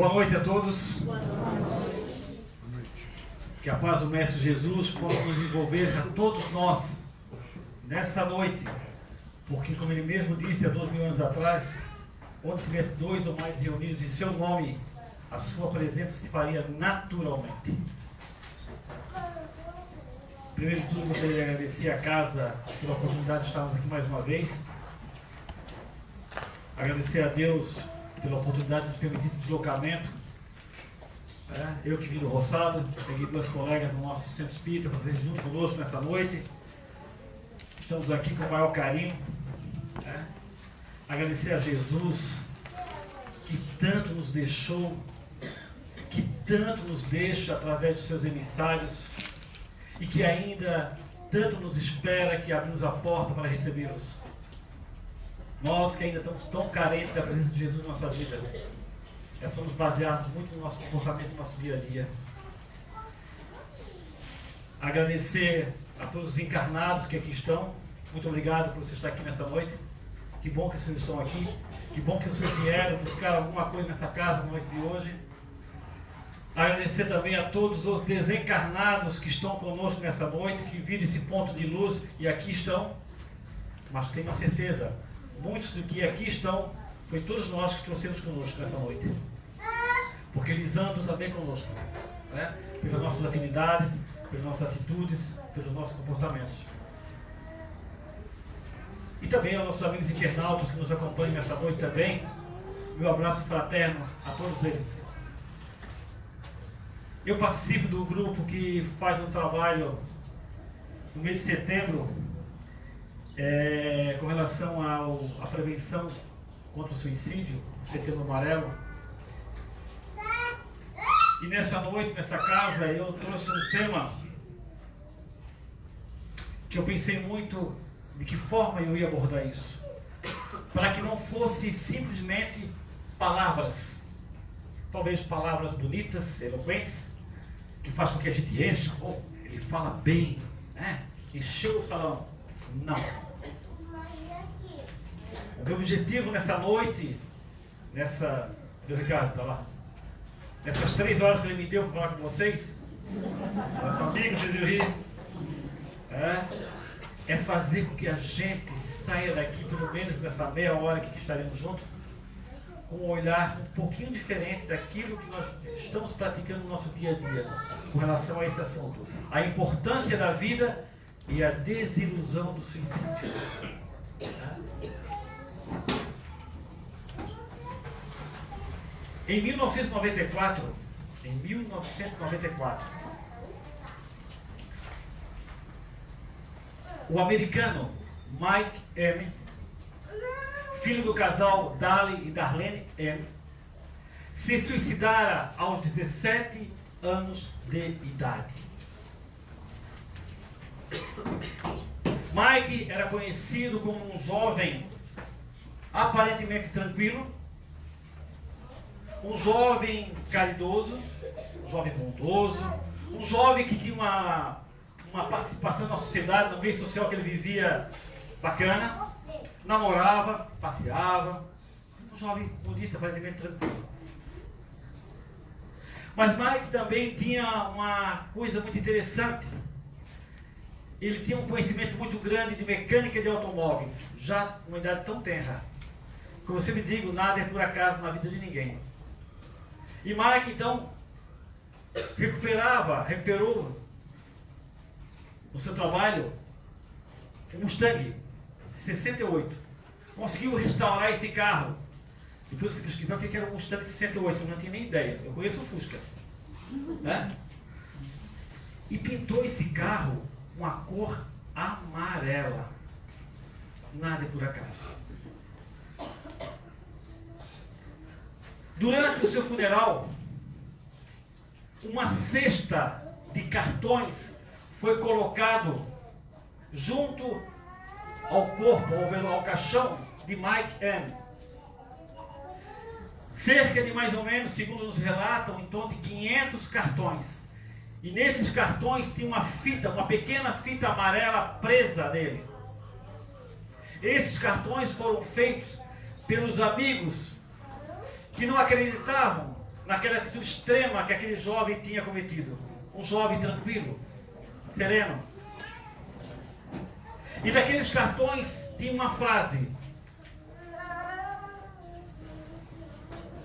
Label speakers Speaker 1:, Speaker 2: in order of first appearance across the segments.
Speaker 1: Boa noite a todos. Boa noite. Que a paz do Mestre Jesus possa nos envolver a todos nós nessa noite, porque como ele mesmo disse há 2000 anos atrás, onde tivesse dois ou mais reunidos em seu nome, a sua presença se faria naturalmente. Primeiro de tudo, gostaria de agradecer à casa pela oportunidade de estarmos aqui mais uma vez. Agradecer a Deus pela oportunidade de nos permitir esse deslocamento. Eu que vim do Roçado, peguei duas colegas no nosso centro espírita para fazer junto conosco nessa noite. Estamos aqui com o maior carinho. Agradecer a Jesus, que tanto nos deixou, que tanto nos deixa através dos seus emissários, e que ainda tanto nos espera que abrimos a porta para recebê-los. Nós que ainda estamos tão carentes da presença de Jesus na nossa vida, já somos baseados muito no nosso comportamento, no nosso dia a dia. Agradecer a todos os encarnados que aqui estão. Muito obrigado por você estar aqui nessa noite. Que bom que vocês estão aqui. Que bom que vocês vieram buscar alguma coisa nessa casa na noite de hoje. Agradecer também a todos os desencarnados que estão conosco nessa noite, que viram esse ponto de luz e aqui estão. Mas tenho uma certeza, muitos do que aqui estão, foi todos nós que trouxemos conosco nessa noite. Porque eles andam também conosco, pelas nossas afinidades, pelas nossas atitudes, pelos nossos comportamentos. E também aos nossos amigos internautas que nos acompanham nessa noite também, meu abraço fraterno a todos eles. Eu participo do grupo que faz um trabalho no mês de setembro com relação à prevenção contra o suicídio, o Setembro Amarelo. E nessa noite, nessa casa, eu trouxe um tema que eu pensei muito de que forma eu ia abordar isso, para que não fosse simplesmente palavras, talvez palavras bonitas, eloquentes, que faz com que a gente encha. Ele fala bem, encheu o salão. Não. O meu objetivo nessa noite, meu Ricardo está lá, nessas 3 horas que ele me deu para falar com vocês, nossos amigos, vocês viram rir, é fazer com que a gente saia daqui, pelo menos nessa meia hora que estaremos juntos, com um olhar um pouquinho diferente daquilo que nós estamos praticando no nosso dia a dia, com relação a esse assunto. A importância da vida e a desilusão do suicídio. Em 1994, o americano Mike M., filho do casal Dali e Darlene M., se suicidara aos 17 anos de idade. Mike era conhecido como um jovem aparentemente tranquilo, um jovem caridoso, um jovem bondoso, um jovem que tinha uma participação na sociedade, no meio social que ele vivia bacana, namorava, passeava, um jovem, como disse, aparentemente tranquilo. Mas Mike também tinha uma coisa muito interessante. Ele tinha um conhecimento muito grande de mecânica de automóveis, já uma idade tão tenra. Como eu sempre digo, nada é por acaso na vida de ninguém. E Mike, então, recuperou no seu trabalho um Mustang 68. Conseguiu restaurar esse carro. Depois eu fui pesquisar o que era um Mustang 68, eu não tinha nem ideia. Eu conheço o Fusca. E pintou esse carro com a cor amarela. Nada é por acaso. Durante o seu funeral, uma cesta de cartões foi colocado junto ao corpo, ao caixão de Mike M. Cerca de mais ou menos, segundo nos relatam, em torno de 500 cartões. E nesses cartões tinha uma pequena fita amarela presa nele. Esses cartões foram feitos pelos amigos que não acreditavam naquela atitude extrema que aquele jovem tinha cometido. Um jovem tranquilo, sereno. E daqueles cartões tinha uma frase: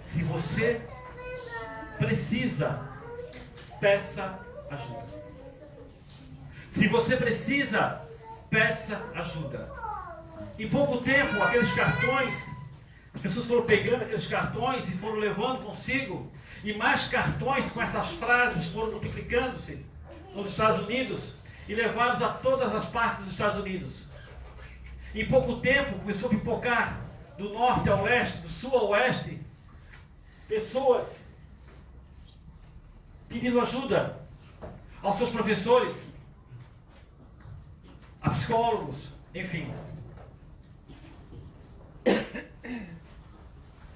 Speaker 1: se você precisa, peça ajuda. Se você precisa, peça ajuda. Em pouco tempo, aqueles cartões, as pessoas foram pegando aqueles cartões e foram levando consigo, e mais cartões com essas frases foram multiplicando-se nos Estados Unidos e levados a todas as partes dos Estados Unidos. Em pouco tempo, começou a pipocar do norte ao leste, do sul ao oeste, pessoas pedindo ajuda aos seus professores, a psicólogos, enfim.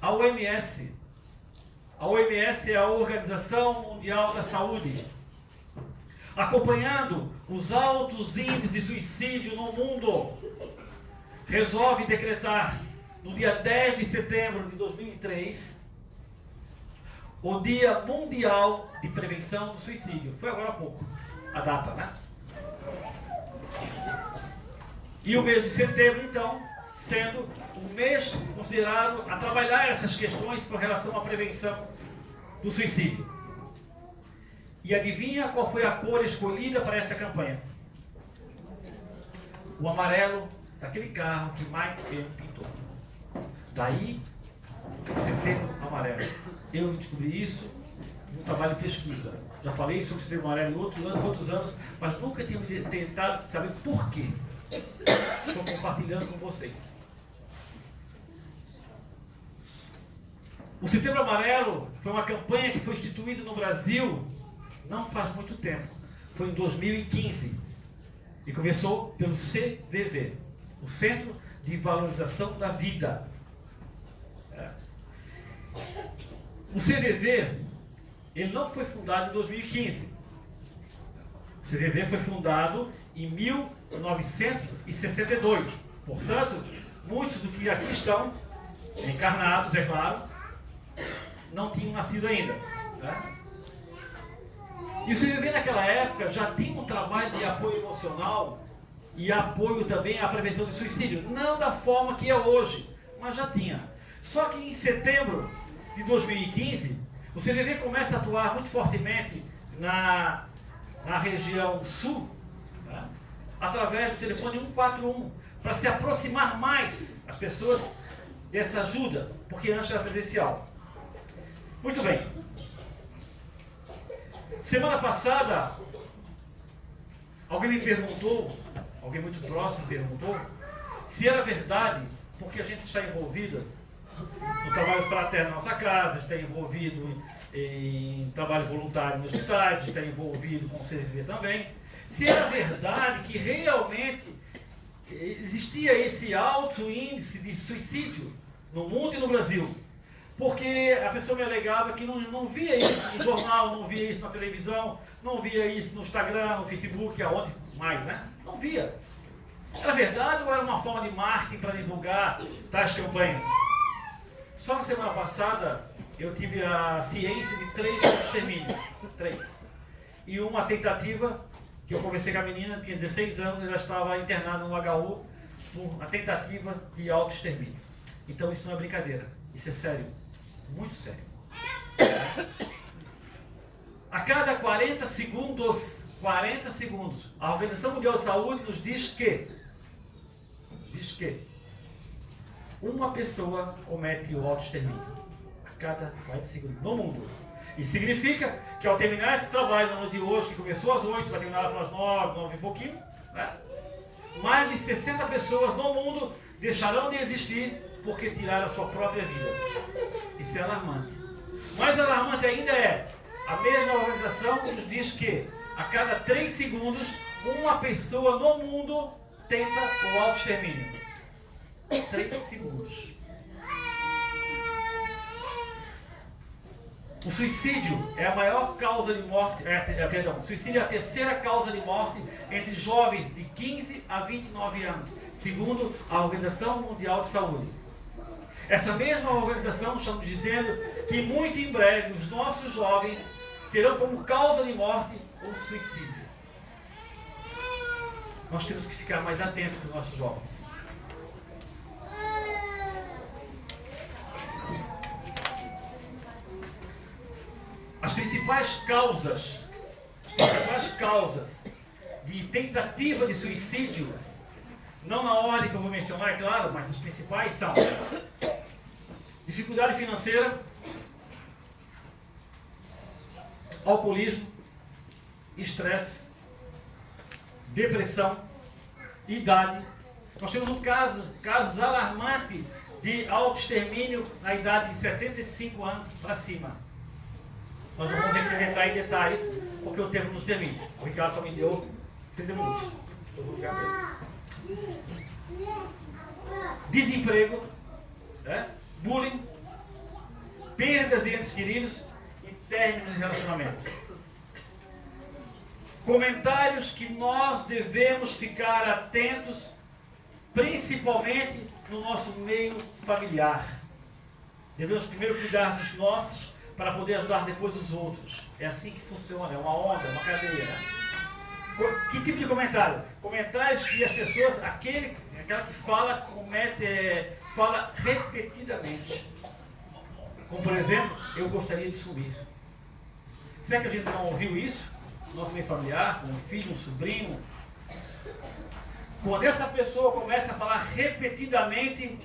Speaker 1: A OMS. A OMS é a Organização Mundial da Saúde, acompanhando os altos índices de suicídio no mundo, resolve decretar no dia 10 de setembro de 2003 o Dia Mundial de Prevenção do Suicídio. Foi agora há pouco a data, né? E o mês de setembro, então, sendo o mês considerado a trabalhar essas questões com relação à prevenção do suicídio. E adivinha qual foi a cor escolhida para essa campanha? O amarelo daquele carro que Mike Penn pintou. Daí, o setembro amarelo. Eu descobri isso no trabalho de pesquisa. Já falei sobre o setembro amarelo em outros anos, mas nunca tinha tentado saber por quê. Estou compartilhando com vocês. O Setembro Amarelo foi uma campanha que foi instituída no Brasil não faz muito tempo. Foi em 2015. E começou pelo CVV, o Centro de Valorização da Vida. O CVV, ele não foi fundado em 2015. O CVV foi fundado em 1962. Portanto, muitos do que aqui estão, encarnados, é claro, não tinham nascido ainda. Né? E o CVV naquela época já tinha um trabalho de apoio emocional e apoio também à prevenção de suicídio. Não da forma que é hoje, mas já tinha. Só que em setembro de 2015, o CVV começa a atuar muito fortemente na região sul, né? Através do telefone 141, para se aproximar mais as pessoas dessa ajuda, porque antes era presencial. Muito bem. Semana passada, alguém me perguntou, alguém muito próximo me perguntou, se era verdade, porque a gente está envolvido no trabalho fraterno na nossa casa, está envolvido em trabalho voluntário nos hospitais, está envolvido com o CVV também, se era verdade que realmente existia esse alto índice de suicídio no mundo e no Brasil. Porque a pessoa me alegava que não via isso no jornal, não via isso na televisão, não via isso no Instagram, no Facebook, aonde mais, né? Não via. Era verdade ou era uma forma de marketing para divulgar tais campanhas? Só na semana passada eu tive a ciência de 3 extermínios. 3. E uma tentativa, que eu conversei com a menina, tinha 16 anos, ela estava internada no HU por uma tentativa de autoextermínio. Então isso não é brincadeira, isso é sério. Muito sério. A cada 40 segundos, a Organização Mundial da Saúde nos diz que uma pessoa comete o autoextermínio a cada 40 segundos no mundo. Isso significa que ao terminar esse trabalho no ano de hoje, que começou às 8, vai terminar às 9, 9 e pouquinho, né? Mais de 60 pessoas no mundo deixarão de existir porque tiraram a sua própria vida. Isso é alarmante. Mais alarmante ainda é a mesma organização que nos diz que a cada 3 segundos uma pessoa no mundo tenta o autoextermínio. 3 segundos. O suicídio é a maior causa de morte, o suicídio é a terceira causa de morte entre jovens de 15 a 29 anos, segundo a Organização Mundial de Saúde. Essa mesma organização está nos dizendo que muito em breve os nossos jovens terão como causa de morte o suicídio. Nós temos que ficar mais atentos com os nossos jovens. As principais causas de tentativa de suicídio, não na ordem que eu vou mencionar, é claro, mas as principais são dificuldade financeira, alcoolismo, estresse, depressão, idade. Nós temos casos alarmantes de autoextermínio na idade de 75 anos para cima. Nós não vamos entrar em detalhes, porque o tempo nos permite. O Ricardo só me deu 30 minutos. Eu vou ligar para ele. Desemprego, né? Bullying, perdas de entes queridos e término de relacionamento. Comentários que nós devemos ficar atentos, principalmente no nosso meio familiar. Devemos primeiro cuidar dos nossos, para poder ajudar depois os outros. É assim que funciona, é uma onda, uma cadeia. Né? Que tipo de comentário? Comentários que as pessoas, aquela que fala, fala repetidamente. Como por exemplo, eu gostaria de sumir. Será que a gente não ouviu isso? Nosso meio familiar, um filho, um sobrinho. Quando essa pessoa começa a falar repetidamente,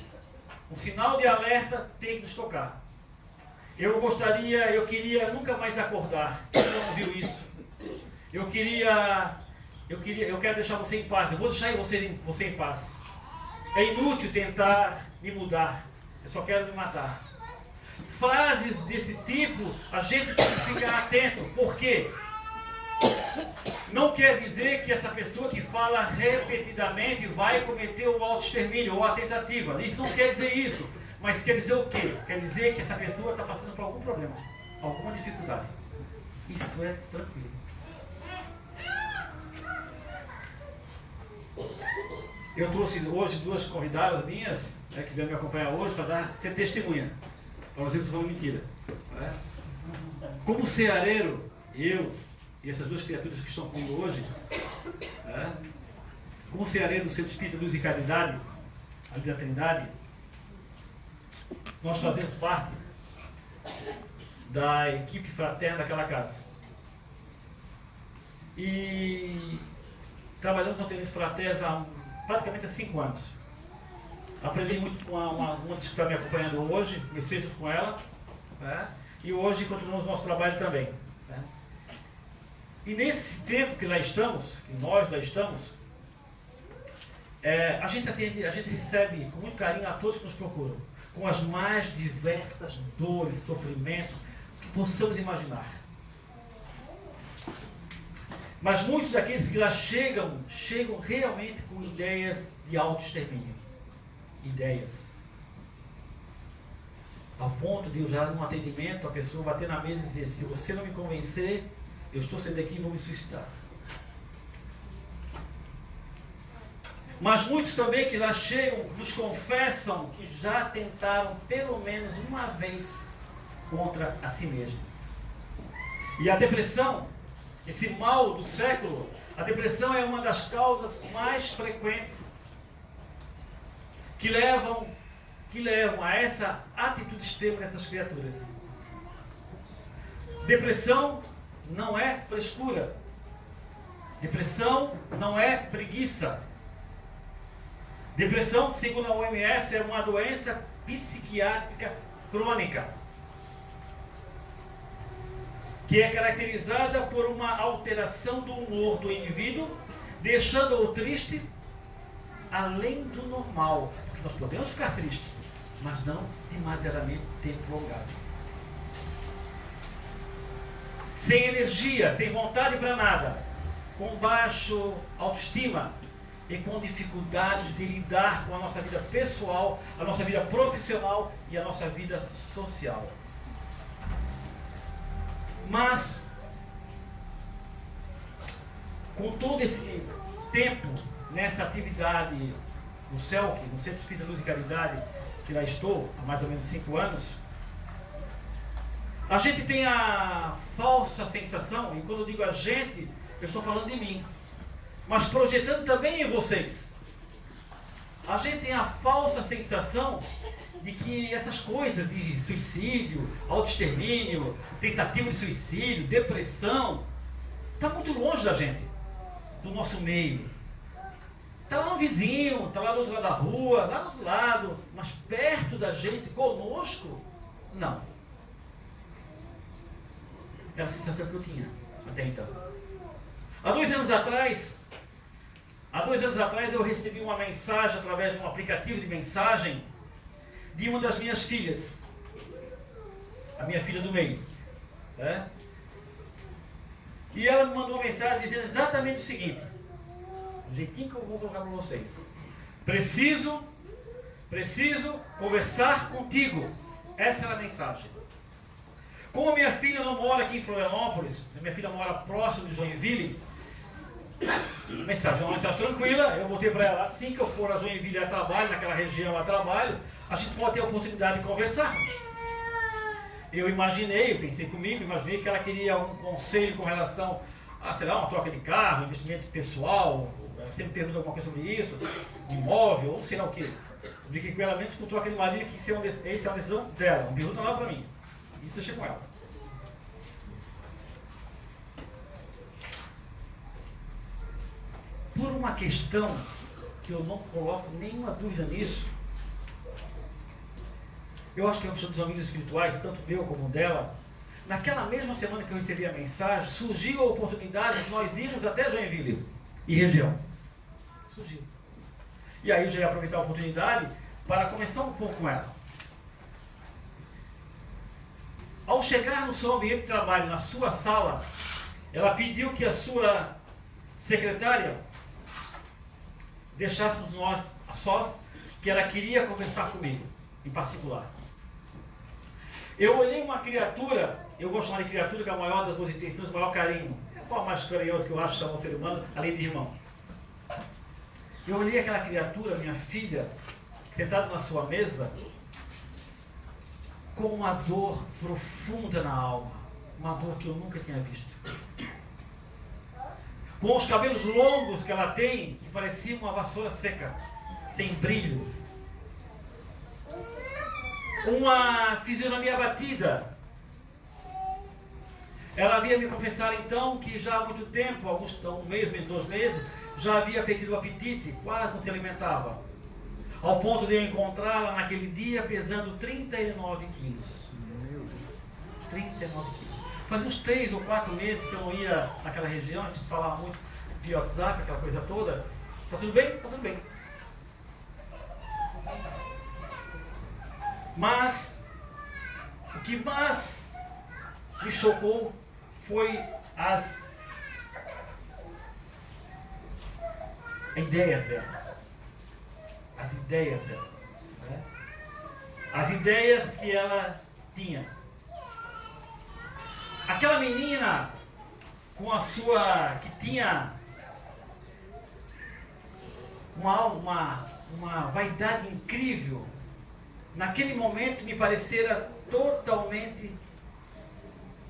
Speaker 1: um sinal de alerta tem que nos tocar. Eu queria nunca mais acordar. Você não ouviu isso? Eu quero deixar você em paz. Eu vou deixar você em paz. É inútil tentar me mudar. Eu só quero me matar. Frases desse tipo, a gente tem que ficar atento. Por quê? Não quer dizer que essa pessoa que fala repetidamente vai cometer o autoextermínio ou a tentativa. Isso não quer dizer isso. Mas quer dizer o quê? Quer dizer que essa pessoa está passando por algum problema, alguma dificuldade. Isso é tranquilo. Eu trouxe hoje duas convidadas minhas, né, que vieram me acompanhar hoje para ser testemunha. Para dizer que estou falando mentira. Né? Como ceareiro, eu e essas duas criaturas que estão comigo hoje, né, como ceareiro do Centro Espírita Luz e Caridade, ali da Trindade, nós fazemos parte da equipe fraterna daquela casa. E trabalhamos no atendimento fraterno há praticamente há 5 anos. Aprendi muito com uma que está me acompanhando hoje, comecei junto com ela, né? E hoje continuamos nosso trabalho também. Né? E nesse tempo que lá estamos, que nós lá estamos, a gente recebe com muito carinho a todos que nos procuram, com as mais diversas dores, sofrimentos que possamos imaginar. Mas muitos daqueles que lá chegam realmente com ideias de autoextermínio. Ideias. Ao ponto de eu já num atendimento, a pessoa bater na mesa e dizer: se você não me convencer, eu estou saindo daqui e vou me suicidar. Mas muitos também que lá chegam nos confessam que já tentaram pelo menos uma vez contra a si mesmo. E a depressão, esse mal do século, a depressão é uma das causas mais frequentes que levam a essa atitude extrema dessas criaturas. Depressão não é frescura. Depressão não é preguiça. Depressão, segundo a OMS, é uma doença psiquiátrica crônica, que é caracterizada por uma alteração do humor do indivíduo, deixando-o triste além do normal. Porque nós podemos ficar tristes, mas não demasiadamente tempo prolongado. Sem energia, sem vontade para nada, com baixo autoestima e com dificuldades de lidar com a nossa vida pessoal, a nossa vida profissional e a nossa vida social. Mas, com todo esse tempo nessa atividade no CELC, no Centro Espírita Luz e Caridade, que lá estou há mais ou menos 5 anos, a gente tem a falsa sensação, e quando eu digo a gente, eu estou falando de mim, mas projetando também em vocês. A gente tem a falsa sensação de que essas coisas de suicídio, autoextermínio, tentativa de suicídio, depressão, está muito longe da gente, do nosso meio. Está lá no vizinho, está lá do outro lado da rua, lá do outro lado, mas perto da gente, conosco, não. É a sensação que eu tinha até então. Há 2 anos atrás eu recebi uma mensagem através de um aplicativo de mensagem de uma das minhas filhas, a minha filha do meio, né? E ela me mandou uma mensagem dizendo exatamente o seguinte, do jeitinho que eu vou colocar para vocês: preciso conversar contigo. Essa era a mensagem. Como a minha filha não mora aqui em Florianópolis, a minha filha mora próximo de Joinville, uma mensagem tranquila. Eu voltei para ela: assim que eu for a Joinville a trabalho, naquela região a trabalho, a gente pode ter a oportunidade de conversarmos. Eu imaginei que ela queria algum conselho com relação a, sei lá, uma troca de carro, investimento pessoal, sempre pergunta alguma coisa sobre isso, imóvel, ou sei lá o que. Eu brinquei com ela menos com troca de marido, que isso é uma decisão dela, não pergunta nada para mim. Isso deixa com ela. Por uma questão que eu não coloco nenhuma dúvida nisso, eu acho que é um dos amigos espirituais, tanto meu como dela, naquela mesma semana que eu recebi a mensagem, surgiu a oportunidade de nós irmos até Joinville e região. Surgiu. E aí eu já ia aproveitar a oportunidade para conversar um pouco com ela. Ao chegar no seu ambiente de trabalho, na sua sala, ela pediu que a sua secretária deixássemos nós a sós, que ela queria conversar comigo, em particular. Eu olhei uma criatura, eu gosto de chamar de criatura, que é a maior das boas intenções, o maior carinho. É a forma mais carinhosa que eu acho chamar um ser humano, além de irmão. Eu olhei aquela criatura, minha filha, sentada na sua mesa, com uma dor profunda na alma, uma dor que eu nunca tinha visto. Com os cabelos longos que ela tem, que parecia uma vassoura seca, sem brilho. Uma fisionomia abatida. Ela havia me confessado então que já há muito tempo, um mês, 2 meses, já havia perdido o apetite, quase não se alimentava. Ao ponto de eu encontrá-la naquele dia pesando 39 quilos. Meu Deus. 39 quilos. Fazia uns 3 ou 4 meses que eu não ia naquela região, a gente falava muito via WhatsApp, aquela coisa toda. Tá tudo bem? Tá tudo bem. Mas o que mais me chocou foi as ideias dela. As ideias dela. Né? As ideias que ela tinha. Aquela menina com a sua, que tinha uma vaidade incrível, naquele momento me parecera totalmente,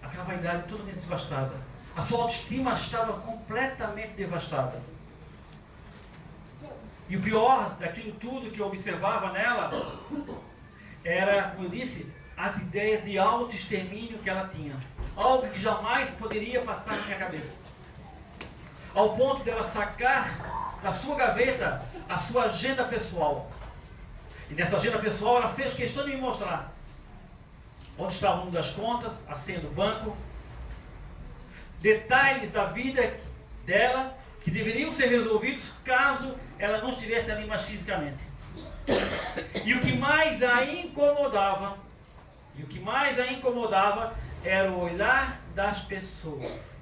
Speaker 1: aquela vaidade totalmente devastada. A sua autoestima estava completamente devastada. E o pior daquilo tudo que eu observava nela era, como eu disse, as ideias de autoextermínio que ela tinha. Algo que jamais poderia passar na minha cabeça. Ao ponto dela sacar da sua gaveta a sua agenda pessoal. E nessa agenda pessoal ela fez questão de me mostrar onde estava o número das contas, a senha do banco, detalhes da vida dela que deveriam ser resolvidos caso ela não estivesse ali mais fisicamente. E o que mais a incomodava, era o olhar das pessoas.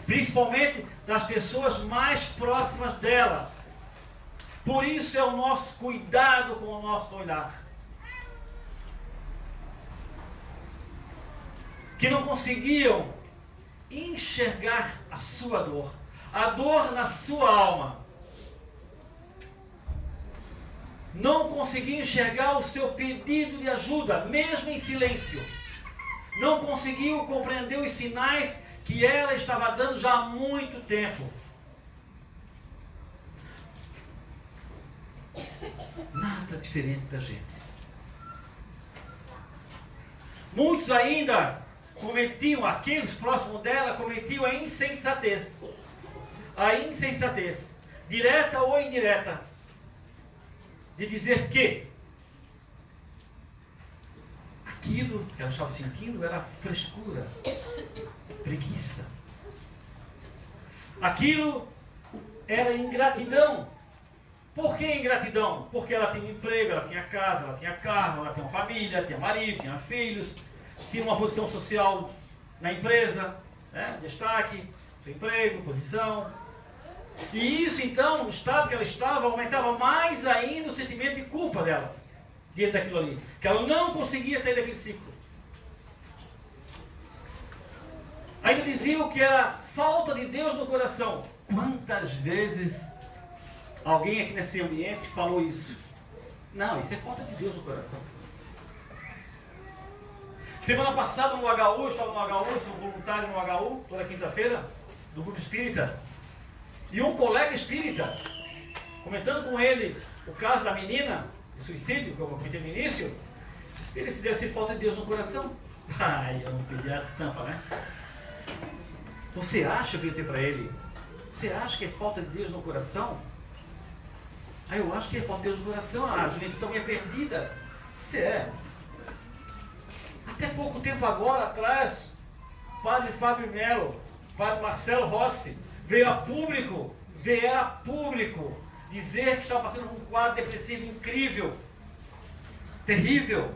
Speaker 1: Principalmente das pessoas mais próximas dela. Por isso é o nosso cuidado com o nosso olhar. Que não conseguiam enxergar a sua dor. A dor na sua alma. Não conseguiu enxergar o seu pedido de ajuda, mesmo em silêncio. Não conseguiu compreender os sinais que ela estava dando já há muito tempo. Nada diferente da gente. Muitos ainda cometiam, aqueles próximos dela, cometiam a insensatez. A insensatez, direta ou indireta, de dizer que aquilo que ela estava sentindo era frescura, preguiça. Aquilo era ingratidão. Por que ingratidão? Porque ela tinha um emprego, ela tinha casa, ela tinha carro, ela tinha uma família, tinha marido, tinha filhos, tinha uma posição social na empresa, né? Destaque, seu emprego, posição. E isso então, o estado que ela estava, aumentava mais ainda o sentimento de culpa dela, diante daquilo ali, que ela não conseguia sair daquele ciclo. Ainda diziam que era falta de Deus no coração. Quantas vezes alguém aqui nesse ambiente falou isso? Não, isso é falta de Deus no coração. Semana passada no HU, eu estava no HU, sou voluntário no HU, toda quinta-feira, do grupo espírita. E um colega espírita, comentando com ele o caso da menina de suicídio, que eu comentei no início, ele se deve ser falta de Deus no coração. Ai, eu não pedi a tampa, né? Você acha, eu perguntei para ele, você acha que é falta de Deus no coração? Ah, eu acho que é falta de Deus no coração. Ah, a juventude também é perdida. Isso é. Até pouco tempo agora atrás, padre Fábio Melo, padre Marcelo Rossi, veio a público dizer que estava passando por um quadro depressivo incrível, terrível.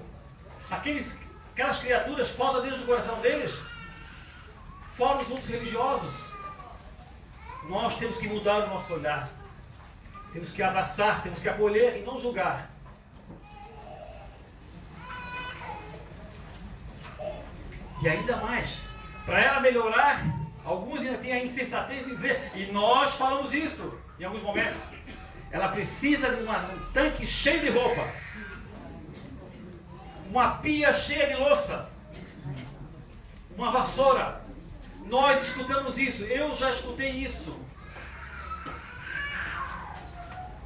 Speaker 1: Aquelas criaturas, falta Deus no coração deles, fora os outros religiosos. Nós temos que mudar o nosso olhar. Temos que abraçar, temos que acolher e não julgar. E ainda mais, para ela melhorar, alguns ainda têm a insensatez de dizer, e nós falamos isso em alguns momentos, ela precisa de um tanque cheio de roupa, uma pia cheia de louça, uma vassoura. Nós escutamos isso, eu já escutei isso.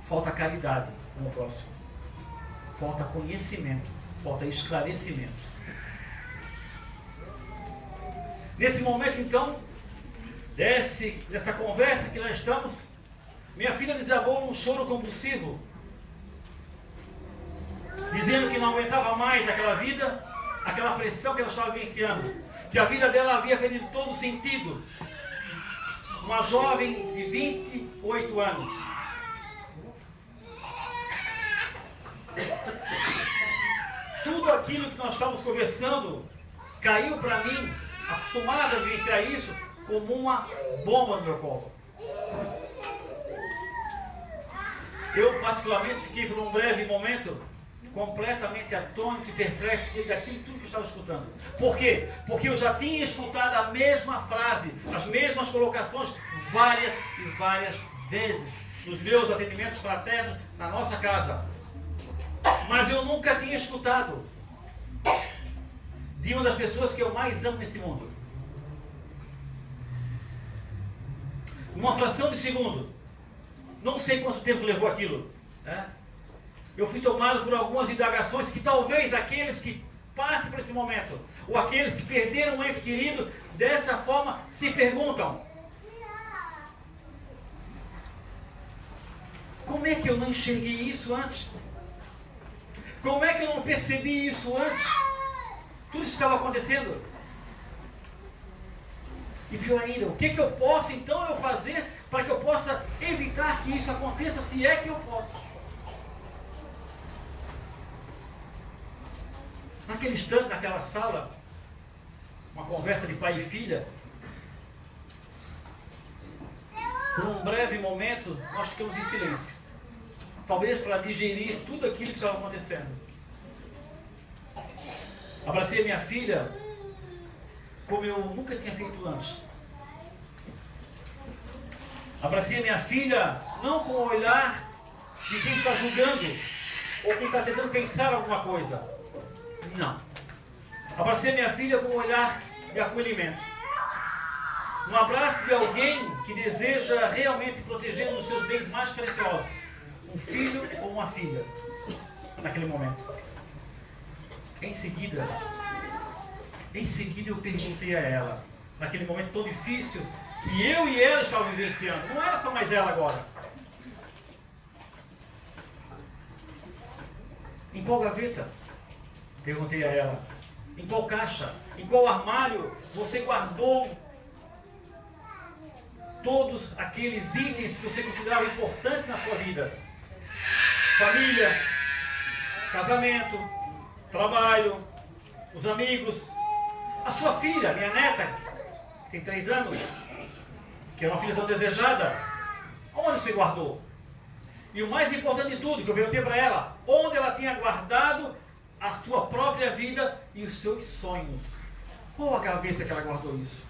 Speaker 1: Falta caridade com o próximo, falta conhecimento, falta esclarecimento. Nesse momento então, dessa conversa que nós estamos, minha filha desabou num choro compulsivo, dizendo que não aguentava mais aquela vida, aquela pressão que ela estava vivenciando, que a vida dela havia perdido todo o sentido. Uma jovem de 28 anos. Tudo aquilo que nós estávamos conversando caiu para mim, acostumado a vivenciar isso, como uma bomba no meu colo. Eu particularmente fiquei por um breve momento completamente atônito e perplexo daquilo tudo que eu estava escutando. Por quê? Porque eu já tinha escutado a mesma frase, as mesmas colocações várias e várias vezes nos meus atendimentos fraternos na nossa casa. Mas eu nunca tinha escutado de uma das pessoas que eu mais amo nesse mundo. Uma fração de segundo, não sei quanto tempo levou aquilo, né? Eu fui tomado por algumas indagações que talvez aqueles que passem por esse momento, ou aqueles que perderam um ente querido, dessa forma se perguntam: como é que eu não enxerguei isso antes? Como é que eu não percebi isso antes? Tudo isso estava acontecendo. E pior ainda, o que eu posso então eu fazer para que eu possa evitar que isso aconteça, se é que eu posso? Naquele instante, naquela sala, uma conversa de pai e filha, por um breve momento, nós ficamos em silêncio. Talvez para digerir tudo aquilo que estava acontecendo. Abracei a minha filha como eu nunca tinha feito antes. Abracei a minha filha não com o olhar de quem está julgando, ou quem está tentando pensar alguma coisa. Não. Abracei minha filha com um olhar de acolhimento. Um abraço de alguém que deseja realmente proteger um dos seus bens mais preciosos. Um filho ou uma filha. Naquele momento. Em seguida eu perguntei a ela, naquele momento tão difícil, que eu e ela estavam vivenciando. Não era só mais ela agora. Em qual gaveta? Perguntei a ela. Em qual caixa? Em qual armário você guardou todos aqueles itens que você considerava importantes na sua vida? Família, casamento, trabalho, os amigos, a sua filha, minha neta, que tem 3 anos, que é uma filha tão desejada. Onde você guardou? E o mais importante de tudo, que eu perguntei para ela, onde ela tinha guardado a sua própria vida e os seus sonhos. Qual a gaveta que ela guardou isso?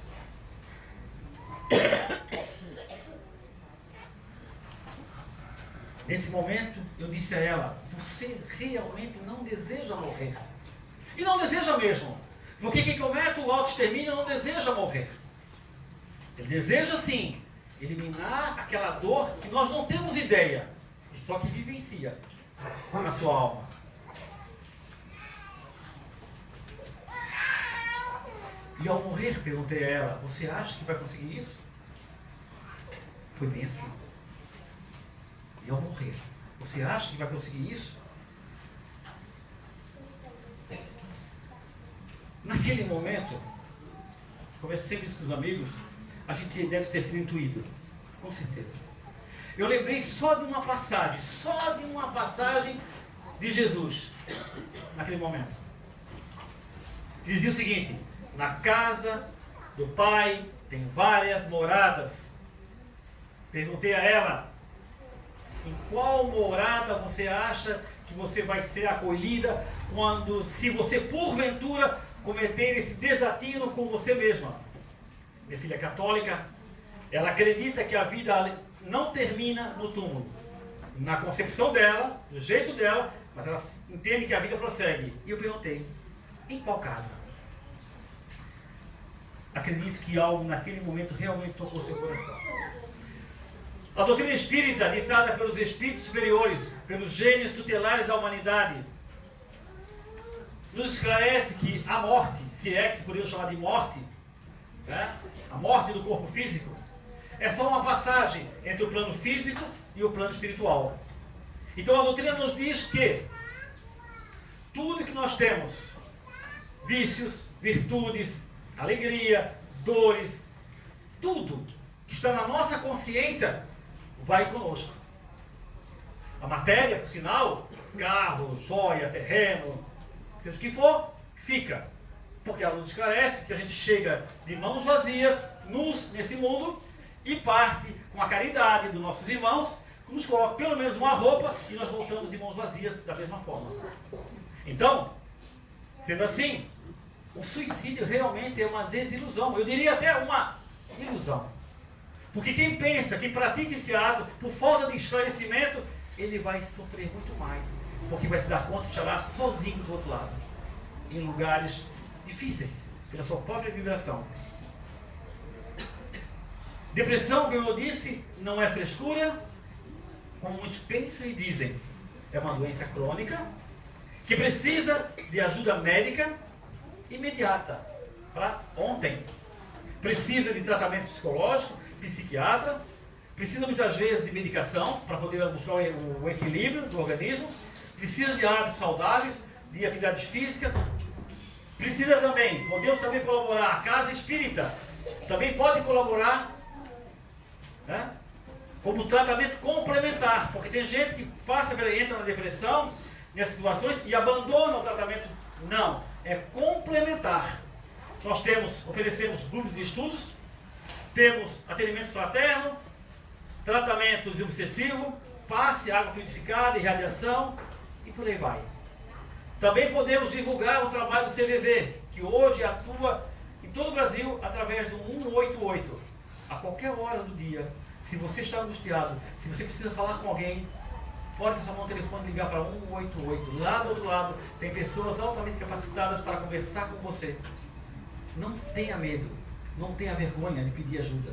Speaker 1: Nesse momento, eu disse a ela, você realmente não deseja morrer. E não deseja mesmo. Porque quem comete o autoextermínio não deseja morrer. Ele deseja, sim, eliminar aquela dor que nós não temos ideia, e só que vivencia na sua alma. E ao morrer, perguntei a ela, você acha que vai conseguir isso? Foi bem assim. E ao morrer, você acha que vai conseguir isso? Naquele momento, converso sempre isso com os amigos, a gente deve ter sido intuído, com certeza. Eu lembrei só de uma passagem de Jesus, naquele momento. Dizia o seguinte, na casa do Pai tem várias moradas. Perguntei a ela, em qual morada você acha que você vai ser acolhida quando, se você porventura cometer esse desatino com você mesma? Minha filha é católica, ela acredita que a vida não termina no túmulo. Na concepção dela, do jeito dela, mas ela entende que a vida prossegue. E eu perguntei, em qual casa? Acredito que algo naquele momento realmente tocou seu coração. A doutrina espírita, ditada pelos espíritos superiores, pelos gênios tutelares da humanidade, nos esclarece que a morte, se é que podemos chamar de morte, né? A morte do corpo físico, é só uma passagem entre o plano físico e o plano espiritual. Então a doutrina nos diz que tudo que nós temos, vícios, virtudes, alegria, dores, tudo que está na nossa consciência vai conosco. A matéria, por sinal, carro, joia, terreno, seja o que for, fica. Porque ela nos esclarece que a gente chega de mãos vazias, nus nesse mundo, e parte com a caridade dos nossos irmãos, que nos coloca pelo menos uma roupa e nós voltamos de mãos vazias da mesma forma. Então, sendo assim, o suicídio realmente é uma desilusão, eu diria até uma ilusão. Porque quem pensa, quem pratica esse ato, por falta de esclarecimento, ele vai sofrer muito mais, porque vai se dar conta de estar sozinho do outro lado, em lugares difíceis, pela sua própria vibração. Depressão, como eu disse, não é frescura, como muitos pensam e dizem. É uma doença crônica, que precisa de ajuda médica imediata, para ontem. Precisa de tratamento psicológico, psiquiatra, precisa muitas vezes de medicação, para poder buscar o equilíbrio do organismo, precisa de hábitos saudáveis, de atividades físicas, precisa também, podemos também colaborar, a casa espírita também pode colaborar, né, como tratamento complementar, porque tem gente que entra na depressão, nessas situações, e abandona o tratamento. Não, é complementar. Nós oferecemos grupos de estudos, temos atendimento fraterno, tratamento desobsessivo, passe, água fluidificada, irradiação, e por aí vai. Também podemos divulgar o trabalho do CVV, que hoje atua em todo o Brasil através do 188. A qualquer hora do dia, se você está angustiado, se você precisa falar com alguém, pode passar a mão no telefone e ligar para 188. Lá do outro lado, tem pessoas altamente capacitadas para conversar com você. Não tenha medo, não tenha vergonha de pedir ajuda.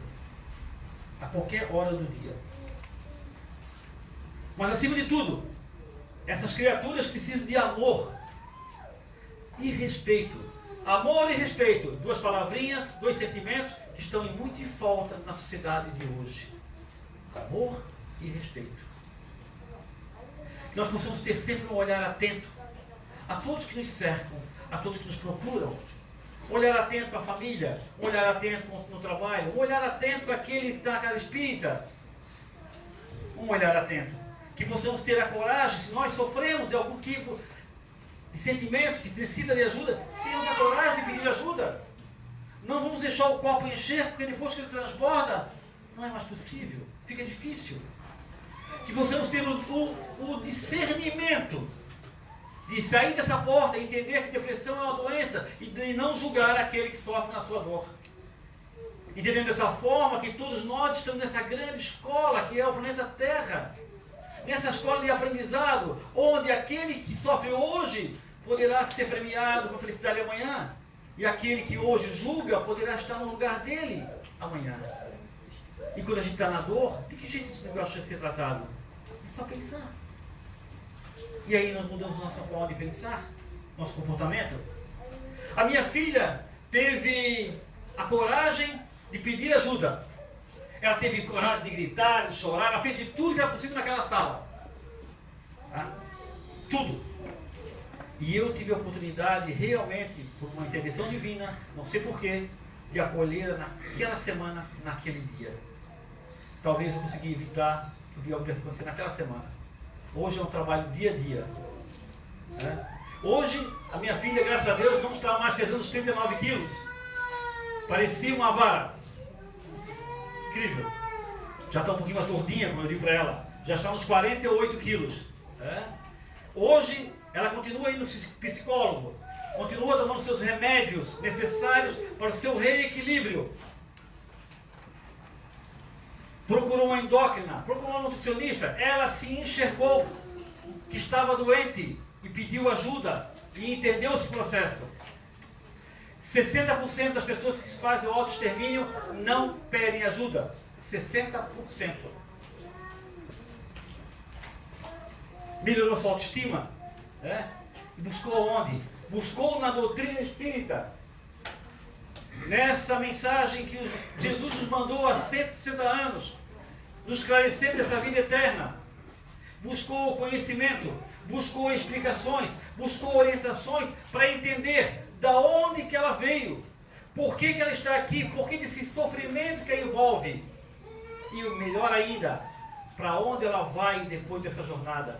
Speaker 1: A qualquer hora do dia. Mas acima de tudo, essas criaturas precisam de amor e respeito. Amor e respeito. Duas palavrinhas, dois sentimentos que estão em muita falta na sociedade de hoje. Amor e respeito. Que nós possamos ter sempre um olhar atento a todos que nos cercam, a todos que nos procuram. Um olhar atento para a família, um olhar atento no trabalho, um olhar atento para aquele que está na casa espírita. Um olhar atento. Que possamos ter a coragem, se nós sofremos de algum tipo de sentimento que necessita de ajuda, tenhamos a coragem de pedir ajuda. Não vamos deixar o copo encher, porque depois que ele transborda, não é mais possível, fica difícil. Que possamos ter o discernimento de sair dessa porta e entender que depressão é uma doença e de não julgar aquele que sofre na sua dor. Entendendo dessa forma que todos nós estamos nessa grande escola que é o planeta Terra. Nessa escola de aprendizado, onde aquele que sofre hoje poderá ser premiado com felicidade amanhã. E aquele que hoje julga poderá estar no lugar dele amanhã. E quando a gente está na dor, de que jeito esse negócio vai ser tratado? É só pensar. E aí nós mudamos a nossa forma de pensar, nosso comportamento. A minha filha teve a coragem de pedir ajuda. Ela teve coragem de gritar, de chorar, ela fez de tudo que era possível naquela sala. Tá? Tudo. E eu tive a oportunidade, realmente, por uma intervenção divina, não sei porquê, de acolhê-la naquela semana, naquele dia. Talvez eu consegui evitar que o pior pudesse acontecer naquela semana. Hoje é um trabalho dia a dia. Né? Hoje, a minha filha, graças a Deus, não está mais pesando os 39 quilos. Parecia uma vara. Incrível. Já está um pouquinho mais gordinha, como eu digo para ela. Já está nos 48 quilos. Hoje, ela continua indo no psicólogo. Continua tomando seus remédios necessários para o seu reequilíbrio. Procurou uma endócrina, procurou uma nutricionista. Ela se enxergou que estava doente e pediu ajuda e entendeu esse processo. 60% das pessoas que fazem o autoextermínio não pedem ajuda. 60%. Melhorou sua autoestima. E buscou onde? Buscou na doutrina espírita. Nessa mensagem que Jesus nos mandou há 160 anos, nos esclarecendo essa vida eterna. Buscou conhecimento, buscou explicações, buscou orientações para entender da onde que ela veio, por que ela está aqui, por que desse sofrimento que a envolve. E o melhor ainda, para onde ela vai depois dessa jornada.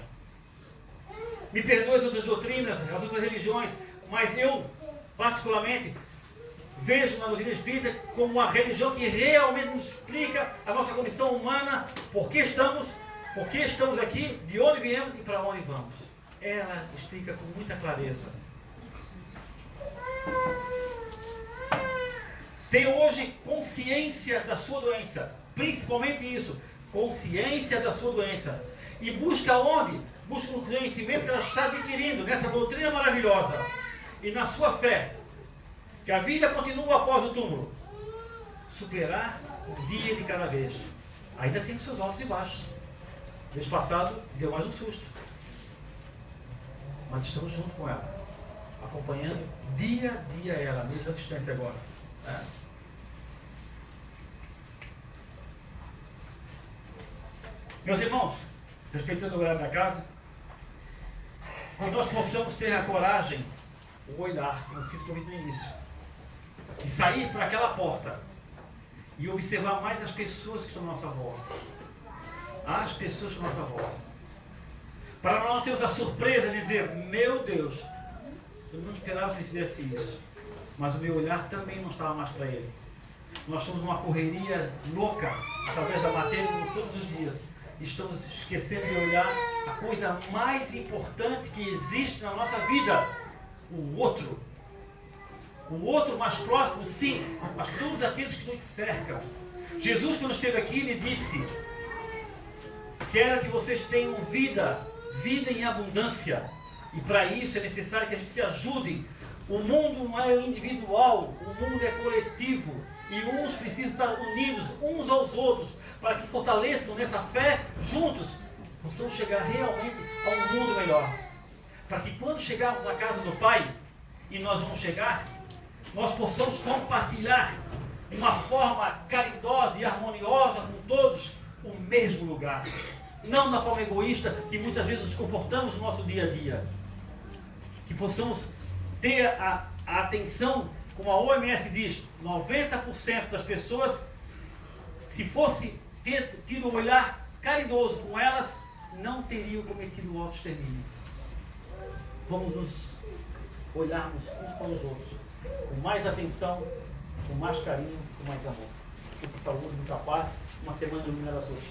Speaker 1: Me perdoe as outras doutrinas, as outras religiões, mas eu, particularmente, vejo na doutrina espírita como uma religião que realmente nos explica a nossa condição humana, por que estamos aqui, de onde viemos e para onde vamos. Ela explica com muita clareza. Tem hoje consciência da sua doença, principalmente isso, consciência da sua doença. E busca onde? Busca o conhecimento que ela está adquirindo nessa doutrina maravilhosa e na sua fé. Que a vida continua após o túmulo. Superar um dia de cada vez. Ainda tem os seus altos e baixos. Mês passado deu mais um susto. Mas estamos junto com ela. Acompanhando dia a dia ela, mesmo à distância agora. Meus irmãos, respeitando o horário da casa, que nós possamos ter a coragem, o olhar, que eu fiz convite no início, e sair para aquela porta e observar mais as pessoas que estão à nossa volta. As pessoas que estão à nossa volta. Para nós termos a surpresa de dizer, meu Deus, eu não esperava que ele fizesse isso. Mas o meu olhar também não estava mais para ele. Nós estamos numa correria louca, através da matéria, todos os dias. E estamos esquecendo de olhar a coisa mais importante que existe na nossa vida. O outro. O outro mais próximo, sim, mas todos aqueles que nos cercam. Jesus, quando esteve aqui, ele disse Quero que vocês tenham vida em abundância. E para isso é necessário que a gente se ajude. O mundo não é individual, o mundo é coletivo. E uns precisam estar unidos uns aos outros para que fortaleçam nessa fé juntos. Possam chegar realmente a um mundo melhor. Para que quando chegarmos na casa do Pai, e nós vamos chegar, nós possamos compartilhar de uma forma caridosa e harmoniosa com todos o mesmo lugar. Não da forma egoísta que muitas vezes nos comportamos no nosso dia a dia. Que possamos ter a atenção, como a OMS diz, 90% das pessoas, se fosse tido um olhar caridoso com elas, não teriam cometido o autoextermínio. Vamos nos olharmos uns para os outros, com mais atenção, com mais carinho, com mais amor. Que essa saúde, muita paz, uma semana iluminada a todos.